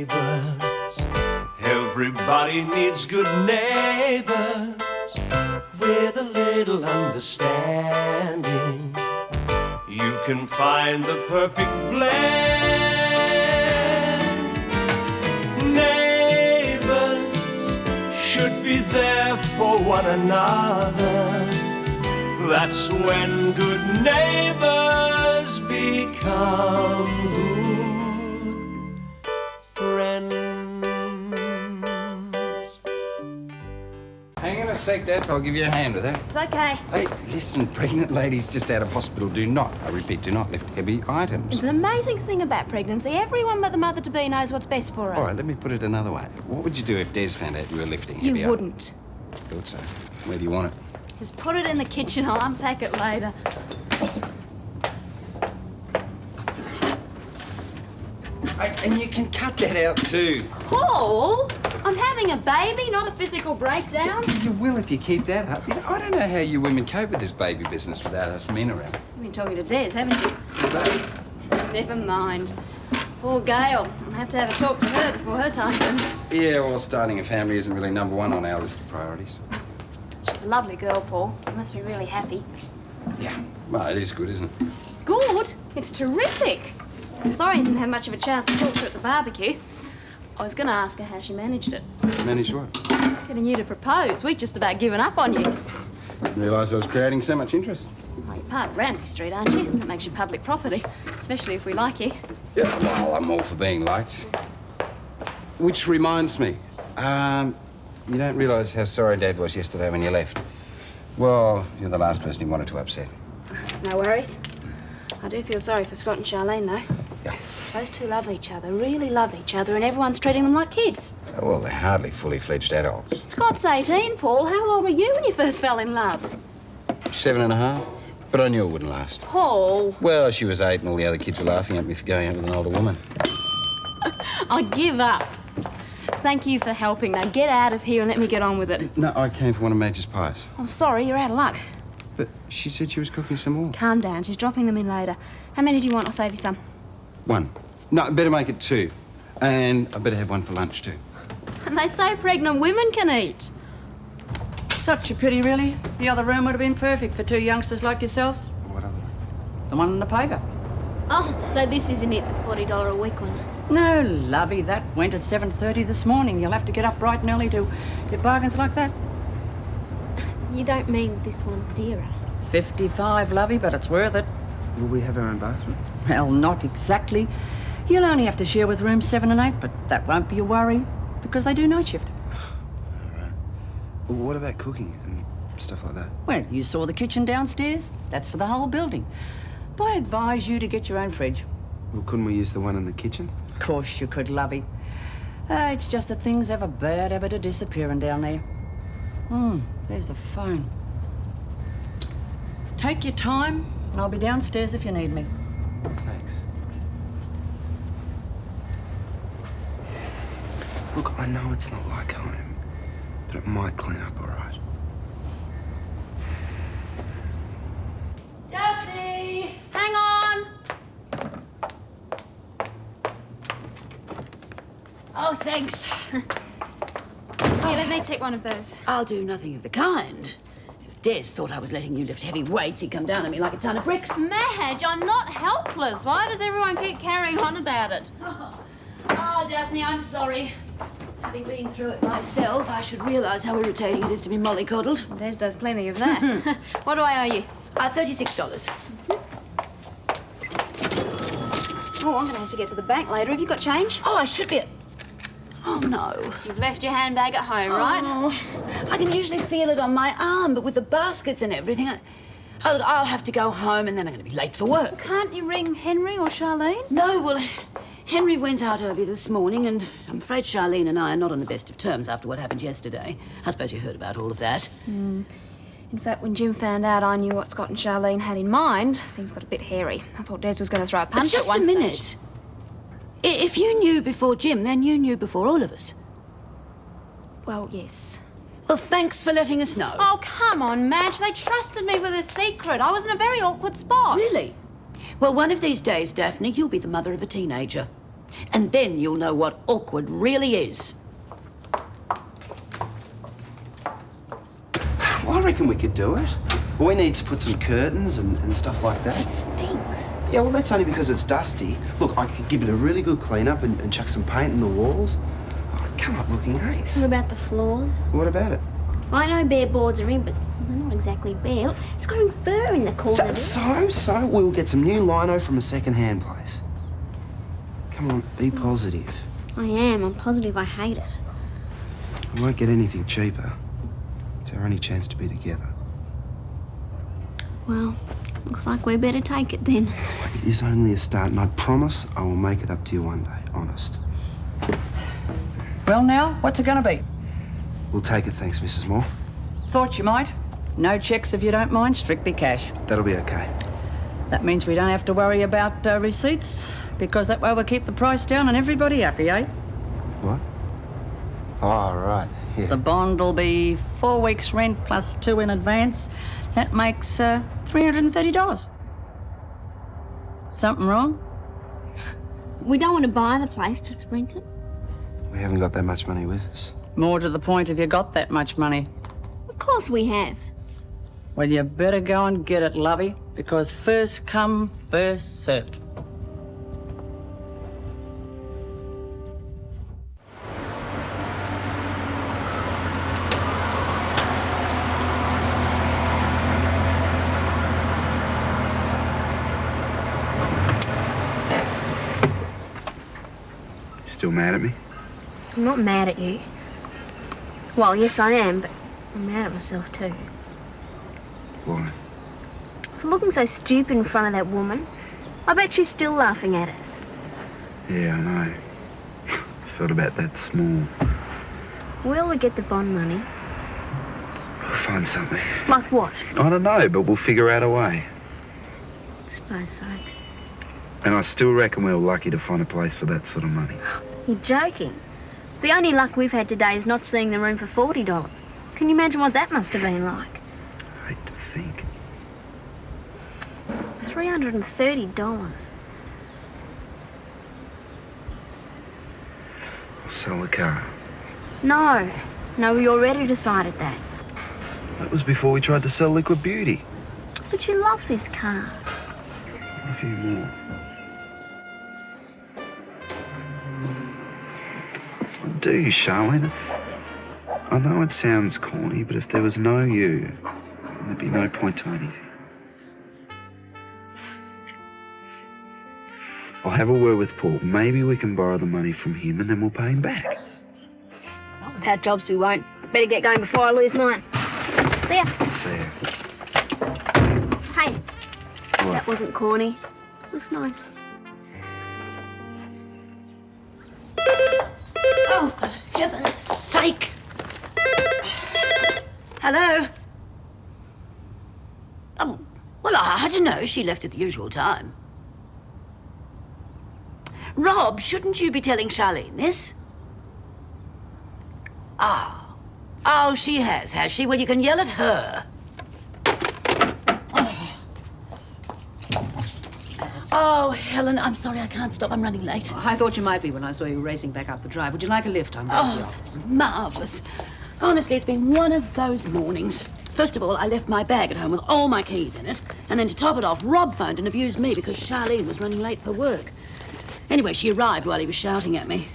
neighbours. Everybody needs good neighbours with a little understanding. You can find the perfect blend. Neighbours should be there for one another. That's when good neighbours become good friends. Hang on a sec, Daph. I'll give you a hand with that. It's okay. Hey, listen, pregnant ladies just out of hospital do not, I repeat, do not lift heavy items. It's an amazing thing about pregnancy. Everyone but the mother-to-be knows what's best for her. All right, let me put it another way. What would you do if Des found out you were lifting heavy You wouldn't. items? Thought so. Where do you want it? Just put it in the kitchen. I'll unpack it later. And you can cut that out too. Paul, I'm having a baby, not a physical breakdown. You will if you keep that up. You know, I don't know how you women cope with this baby business without us men around. You've been talking to Des, haven't you? Never mind. Poor Gail. I'll have to have a talk to her before her time comes. Yeah, well, starting a family isn't really number one on our list of priorities. She's a lovely girl, Paul. You must be really happy. Yeah, well, it is good, isn't it? Good? It's terrific. I'm sorry I didn't have much of a chance to talk to her at the barbecue. I was going to ask her how she managed it. Managed what? Getting you to propose. We'd just about given up on you. Didn't realise I was creating so much interest. Well, you're part of Ramsay Street, aren't you? That makes you public property, especially if we like you. Yeah, well, I'm all for being liked. Which reminds me, you don't realise how sorry Dad was yesterday when you left. Well, you're the last person he wanted to upset. No worries. I do feel sorry for Scott and Charlene, though. Yeah. Those two love each other, really love each other, and everyone's treating them like kids. Well, they're hardly fully fledged adults. Scott's 18, Paul. How old were you when you first fell in love? 7.5. But I knew it wouldn't last. Paul. Well, she was 8 and all the other kids were laughing at me for going out with an older woman. I give up. Thank you for helping. Now get out of here and let me get on with it. No, I came for one of Madge's pies. I'm sorry, you're out of luck. But she said she was cooking some more. Calm down. She's dropping them in later. How many do you want? I'll save you some. 1. No, better make it 2. And I better have 1 for lunch too. And they say pregnant women can eat. Such a pity, really. The other room would have been perfect for 2 youngsters like yourselves. What other one? The one in the paper. Oh, so this isn't it, the $40 a week one? No, lovey, that went at 7:30 this morning. You'll have to get up bright and early to get bargains like that. You don't mean this one's dearer? 55, lovey, but it's worth it. Will we have our own bathroom? Well, not exactly. You'll only have to share with rooms 7 and 8, but that won't be a worry, because they do night shift. All right. Well, what about cooking and stuff like that? Well, you saw the kitchen downstairs. That's for the whole building. But I advise you to get your own fridge. Well, couldn't we use the one in the kitchen? Of course you could, lovey. It's just that things have a bad habit of disappearing down there. There's the phone. Take your time, and I'll be downstairs if you need me. Thanks. Look, I know it's not like home, but it might clean up all right. Daphne! Hang on! Oh, thanks. Here, let me take one of those. I'll do nothing of the kind. If Des thought I was letting you lift heavy weights, he'd come down on me like a ton of bricks. Madge, I'm not helpless. Why does everyone keep carrying on about it? Oh, Daphne, I'm sorry. Having been through it myself, I should realise how irritating it is to be mollycoddled. Des does plenty of that. What do I owe you? $36. Oh, I'm going to have to get to the bank later. Have you got change? Oh, I should be at... Oh, no. You've left your handbag at home, right? Oh, I can usually feel it on my arm, but with the baskets and everything, I'll have to go home and then I'm going to be late for work. Can't you ring Henry or Charlene? No, well, Henry went out early this morning and I'm afraid Charlene and I are not on the best of terms after what happened yesterday. I suppose you heard about all of that. In fact, when Jim found out I knew what Scott and Charlene had in mind, things got a bit hairy. I thought Des was going to throw a punch at one Just a stage. minute. If you knew before Jim, then you knew before all of us. Well, yes. Well, thanks for letting us know. Oh, come on, Madge. They trusted me with a secret. I was in a very awkward spot. Really? Well, one of these days, Daphne, you'll be the mother of a teenager. And then you'll know what awkward really is. Well, I reckon we could do it. All we need to put some curtains and stuff like that. It stinks. Yeah, well, that's only because it's dusty. Look, I could give it a really good clean up and chuck some paint in the walls. Oh, come up looking ace. What about the floors? What about it? I know bare boards are in, but they're not exactly bare. Look, it's growing fur in the corner. So we'll get some new lino from a second-hand place. Come on, be positive. I am. I'm positive I hate it. We won't get anything cheaper. It's our only chance to be together. Well, looks like we better take it then. It is only a start, and I promise I will make it up to you one day, honest. Well, now, what's it going to be? We'll take it, thanks, Mrs. Moore. Thought you might. No checks if you don't mind, strictly cash. That'll be okay. That means we don't have to worry about receipts, because that way we'll keep the price down and everybody happy, eh? What? Oh, right, yeah. The bond will be 4 weeks' rent plus 2 in advance. That makes $330. Something wrong? We don't want to buy the place, just rent it. We haven't got that much money with us. More to the point, have you got that much money? Of course we have. Well, you better go and get it, lovey, because first come, first served. Still mad at me? I'm not mad at you. Well, yes, I am, but I'm mad at myself too. Why? For looking so stupid in front of that woman. I bet she's still laughing at us. Yeah, I know. I felt about that small. Where'll we get the bond money? We'll find something. Like what? I don't know, but we'll figure out a way. Suppose so. And I still reckon we're lucky to find a place for that sort of money. You're joking. The only luck we've had today is not seeing the room for $40. Can you imagine what that must have been like? I hate to think. $330. We'll sell the car. No. No, we already decided that. That was before we tried to sell Liquid Beauty. But you love this car. A few more. I do, Charlene. I know it sounds corny, but if there was no you, there'd be no point to anything. I'll have a word with Paul. Maybe we can borrow the money from him and then we'll pay him back. Not without jobs we won't. Better get going before I lose mine. See ya. See ya. Hey, What? that wasn't corny. It was nice. Oh, for heaven's sake! Hello? Oh, well, I don't know. She left at the usual time. Rob, shouldn't you be telling Charlene this? Ah. Oh, she has she? Well, you can yell at her. Oh, Helen, I'm sorry I can't stop. I'm running late. I thought you might be when I saw you racing back up the drive. Would you like a lift? I'm going to the office. Marvellous. Honestly, it's been one of those mornings. First of all, I left my bag at home with all my keys in it. And then to top it off, Rob phoned and abused me because Charlene was running late for work. Anyway, she arrived while he was shouting at me.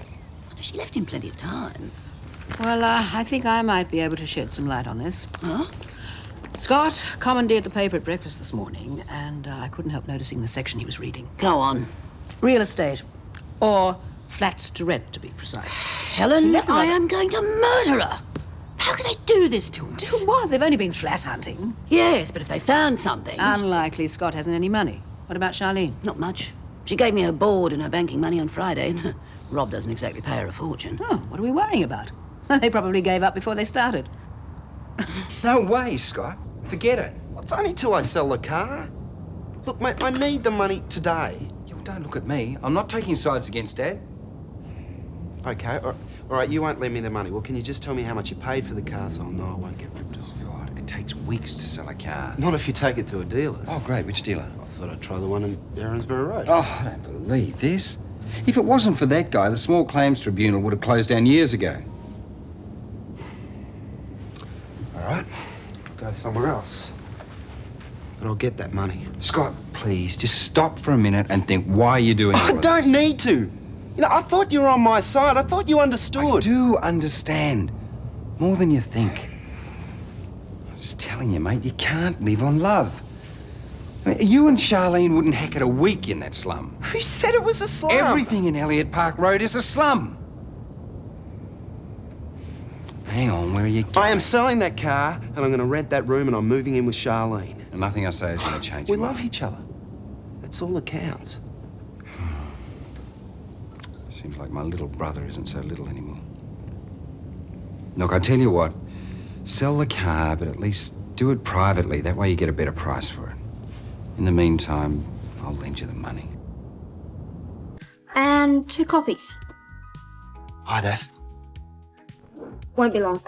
She left him plenty of time. Well, I think I might be able to shed some light on this. Huh? Scott commandeered the paper at breakfast this morning, and I couldn't help noticing the section he was reading. Go on. Real estate. Or flats to rent, to be precise. Helen, I am going to murder her. How can they do this to us? Do what? They've only been flat hunting. Yes, but if they found something... Unlikely Scott hasn't any money. What about Charlene? Not much. She gave me her board and her banking money on Friday. Rob doesn't exactly pay her a fortune. Oh, what are we worrying about? They probably gave up before they started. No way, Scott. Forget it. It's only till I sell the car. Look, mate, I need the money today. You don't look at me. I'm not taking sides against Dad. Okay, all right, you won't lend me the money. Well, can you just tell me how much you paid for the car so I'll know I won't get ripped off? God, it takes weeks to sell a car. Not if you take it to a dealer's. Oh, great. Which dealer? I thought I'd try the one in Erinsborough Road. Oh, I don't believe this. If it wasn't for that guy, the Small Claims Tribunal would have closed down years ago. All right, go somewhere else. But I'll get that money. Scott, please, just stop for a minute and think why you're doing all I of don't this. need to. You know, I thought you were on my side. I thought you understood. I do understand. More than you think. I'm just telling you, mate, you can't live on love. I mean, you and Charlene wouldn't heck it a week in that slum. Who said it was a slum? Everything in Elliott Park Road is a slum. Hang on, where are you going? I am selling that car, and I'm going to rent that room, and I'm moving in with Charlene. And nothing I say is going to change We your love mind. each other. That's all that counts. Seems like my little brother isn't so little anymore. Look, I tell you what. Sell the car, but at least do it privately. That way you get a better price for it. In the meantime, I'll lend you the money. And 2 coffees. Hi, Daph. Won't be long.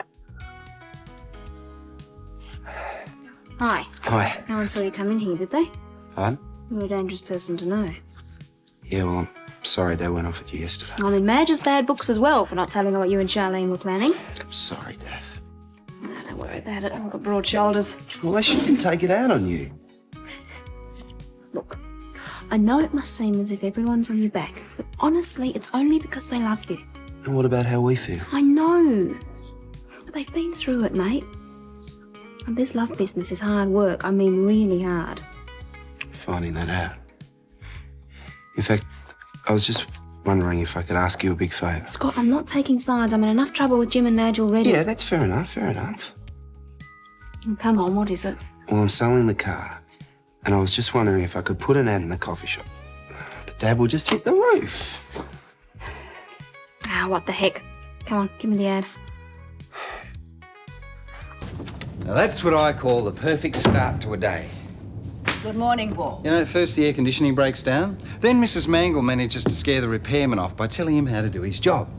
Hi. Hi. No one saw you come in here, did they? Pardon? You're a dangerous person to know. Yeah, well, I'm sorry Dad went off at you yesterday. I'm in Madge's bad books as well for not telling her what you and Charlene were planning. I'm sorry, Daph. No, don't worry about it. I've got broad shoulders. Well, they shouldn't take it out on you. Look, I know it must seem as if everyone's on your back, but honestly, it's only because they love you. And what about how we feel? I know. But they've been through it, mate. And this love business is hard work. I mean, really hard. Finding that out. In fact, I was just wondering if I could ask you a big favour. Scott, I'm not taking sides. I'm in enough trouble with Jim and Madge already. Yeah, that's fair enough, fair enough. Oh, come on, what is it? Well, I'm selling the car, and I was just wondering if I could put an ad in the coffee shop. But Dad will just hit the roof. Ah, what the heck. Come on, give me the ad. Now that's what I call the perfect start to a day. Good morning, Paul. You know, first the air conditioning breaks down, then Mrs. Mangle manages to scare the repairman off by telling him how to do his job.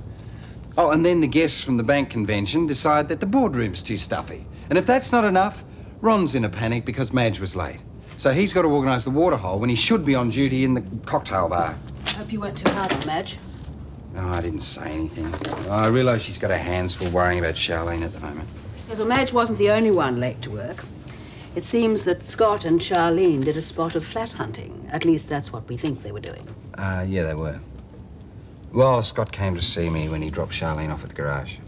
Oh, and then the guests from the bank convention decide that the boardroom's too stuffy. And if that's not enough, Ron's in a panic because Madge was late. So he's got to organise the water hole when he should be on duty in the cocktail bar. Hope you weren't too hard on Madge. No, I didn't say anything. I realise she's got her hands full worrying about Charlene at the moment. Yes, well, Madge wasn't the only one late to work. It seems that Scott and Charlene did a spot of flat hunting. At least that's what we think they were doing. Yeah, they were. Well, Scott came to see me when he dropped Charlene off at the garage.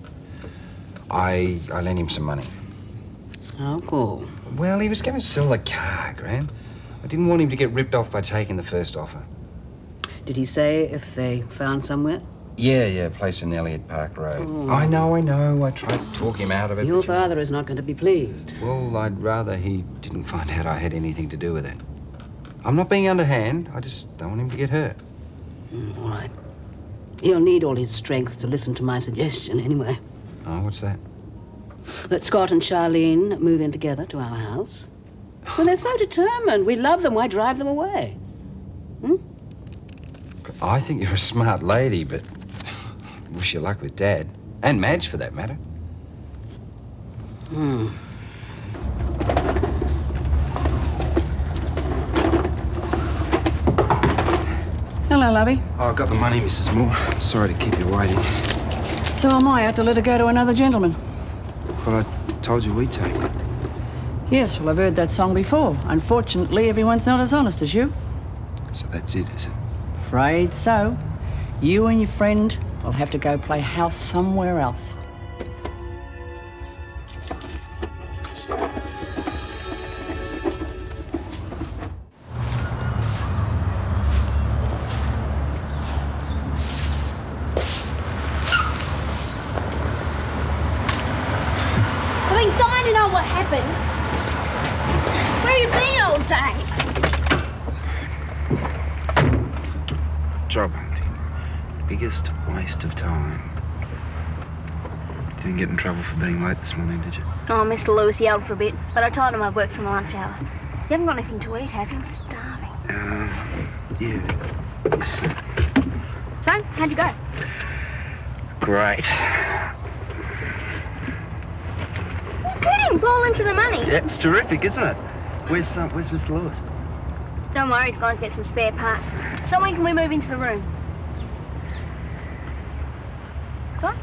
I lent him some money. Oh, cool. Well, he was going to sell the car, Gran. I didn't want him to get ripped off by taking the first offer. Did he say if they found somewhere? Yeah, place in Elliott Park Road. Oh. I know. I tried to talk him out of it. Your father is not going to be pleased. Well, I'd rather he didn't find out I had anything to do with it. I'm not being underhand. I just don't want him to get hurt. All right. He'll need all his strength to listen to my suggestion anyway. Oh, what's that? That Scott and Charlene move in together to our house. Well, they're so determined. We love them. Why drive them away? I think you're a smart lady, but wish you luck with Dad. And Madge, for that matter. Hello, lovey. Oh, I got the money, Mrs. Moore. Sorry to keep you waiting. So am I. I had to let her go to another gentleman. But I told you we'd take it. Yes, well, I've heard that song before. Unfortunately, everyone's not as honest as you. So that's it, is it? Afraid so. You and your friend will have to go play house somewhere else. I've been dying to know what happened. Where you been all day? Job hunting. Biggest waste of time. Didn't get in trouble for being late this morning, did you? Oh, Mr. Lewis yelled for a bit, but I told him I'd work from the lunch hour. You haven't got anything to eat, have you? I'm starving. Yeah. So, how'd you go? Great. You're kidding, Paul into the money. Yeah, it's terrific, isn't it? Where's Mr. Lewis? Don't worry, he's gone to get some spare parts. So when can we move into the room? Scott?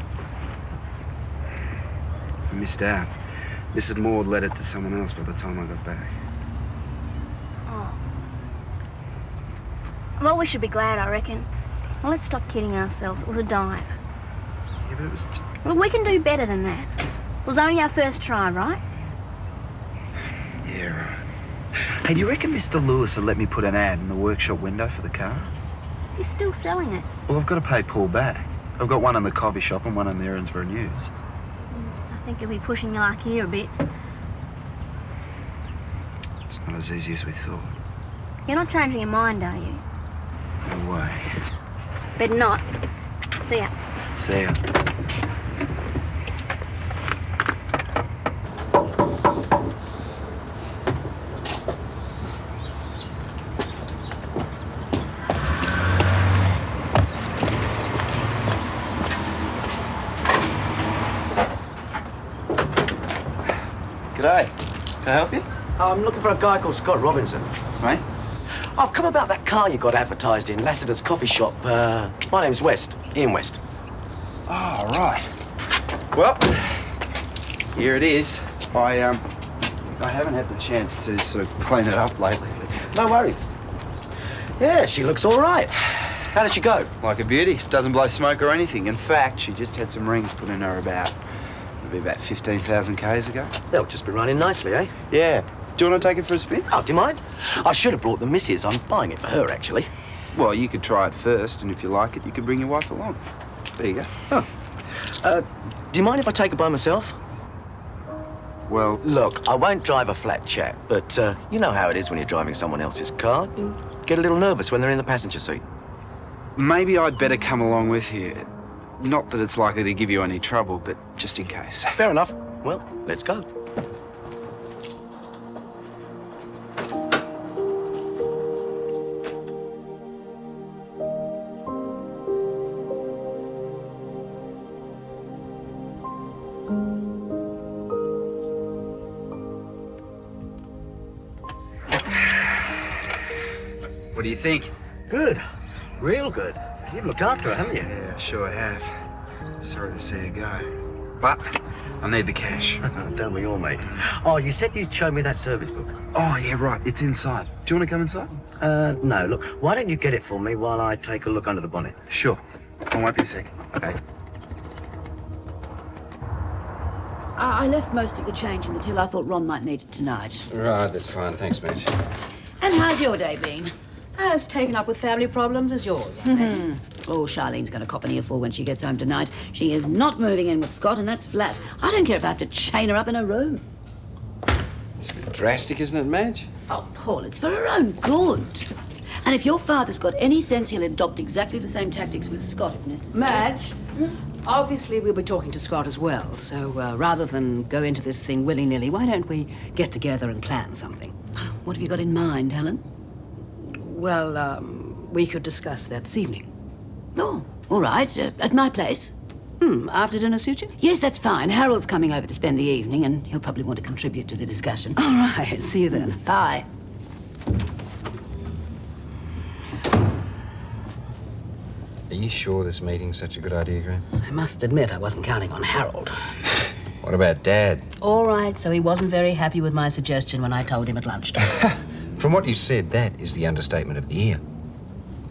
I missed out. Mrs. Maud led it to someone else by the time I got back. Oh. Well, we should be glad, I reckon. Well, let's stop kidding ourselves. It was a dive. Yeah, but it was just... Well, we can do better than that. It was only our first try, right? Yeah, right. Hey, do you reckon Mr. Lewis will let me put an ad in the workshop window for the car? He's still selling it. Well, I've got to pay Paul back. I've got one in the coffee shop and one in the Erinsborough News. I think he'll be pushing your luck here a bit. It's not as easy as we thought. You're not changing your mind, are you? No way. Better not. See ya. See ya. G'day. Can I help you? I'm looking for a guy called Scott Robinson. That's me. I've come about that car you got advertised in Lassiter's coffee shop. My name's West. Ian West. Oh, right. Well, here it is. I haven't had the chance to sort of clean it up lately. No worries. Yeah, she looks all right. How did she go? Like a beauty. Doesn't blow smoke or anything. In fact, she just had some rings put in her about 15,000 Ks ago. They'll just be running nicely, eh? Yeah. Do you want to take it for a spin? Oh, do you mind? I should have brought the missus. I'm buying it for her, actually. Well, you could try it first, and if you like it, you could bring your wife along. There you go. Oh. Do you mind if I take it by myself? Well, Look, I won't drive a flat chat, but you know how it is when you're driving someone else's car. You get a little nervous when they're in the passenger seat. maybe I'd better come along with you. Not that it's likely to give you any trouble, but just in case. Fair enough. Well, let's go. What do you think? Good. Real good. You've looked after her, haven't you? Yeah, sure have. Sorry to see her go. But I need the cash. Don't we all, mate? Oh, you said you'd show me that service book. Oh, yeah, right. It's inside. Do you want to come inside? No. Look, why don't you get it for me while I take a look under the bonnet? Sure. I won't be a second. Okay. I left most of the change in the till. I thought Ron might need it tonight. Right, that's fine. Thanks, Madge. And how's your day been? As taken up with family problems as yours, I think. Oh, Charlene's going to cop an earful when she gets home tonight. She is not moving in with Scott, and that's flat. I don't care if I have to chain her up in her room. It's a bit drastic, isn't it, Madge? Oh, Paul, it's for her own good. And if your father's got any sense, he'll adopt exactly the same tactics with Scott if necessary. Madge, obviously we'll be talking to Scott as well, so rather than go into this thing willy-nilly, why don't we get together and plan something? What have you got in mind, Helen? Well, we could discuss that this evening. Oh, all right. At my place? After dinner suit you? Yes, that's fine. Harold's coming over to spend the evening, and he'll probably want to contribute to the discussion. All right, see you then. Bye. Are you sure this meeting's such a good idea, Graham? I must admit I wasn't counting on Harold. What about Dad? All right, so he wasn't very happy with my suggestion when I told him at lunchtime. From what you said, that is the understatement of the year.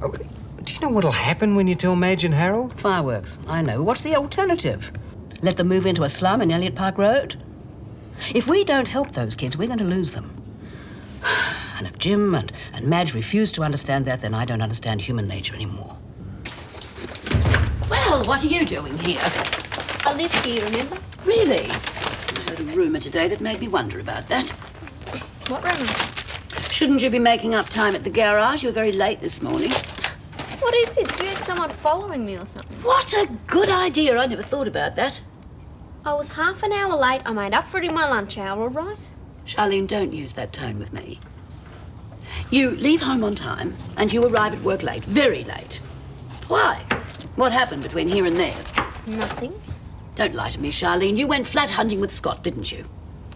Oh, do you know what'll happen when you tell Madge and Harold? Fireworks, I know. What's the alternative? Let them move into a slum in Elliot Park Road? If we don't help those kids, we're going to lose them. And if Jim and Madge refuse to understand that, then I don't understand human nature anymore. Well, what are you doing here? I live here, remember? Really? I heard a rumour today that made me wonder about that. What rumour? Shouldn't you be making up time at the garage? You were very late this morning. What is this? You had someone following me or something? What a good idea. I never thought about that. I was half an hour late. I made up for it in my lunch hour, all right? Charlene, don't use that tone with me. You leave home on time, and you arrive at work late, very late. Why? What happened between here and there? Nothing. Don't lie to me, Charlene. You went flat hunting with Scott, didn't you?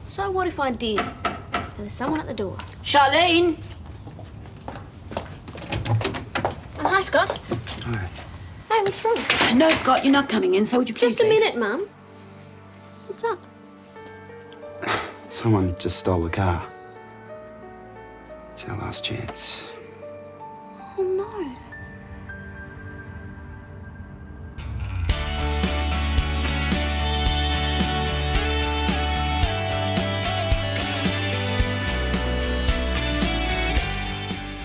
So what if I did? There's someone at the door. Charlene! Oh, hi, Scott. Hi. Hey, what's wrong? No, Scott, you're not coming in, so would you please Just a leave? minute, Mum. What's up? Someone just stole the car. It's our last chance.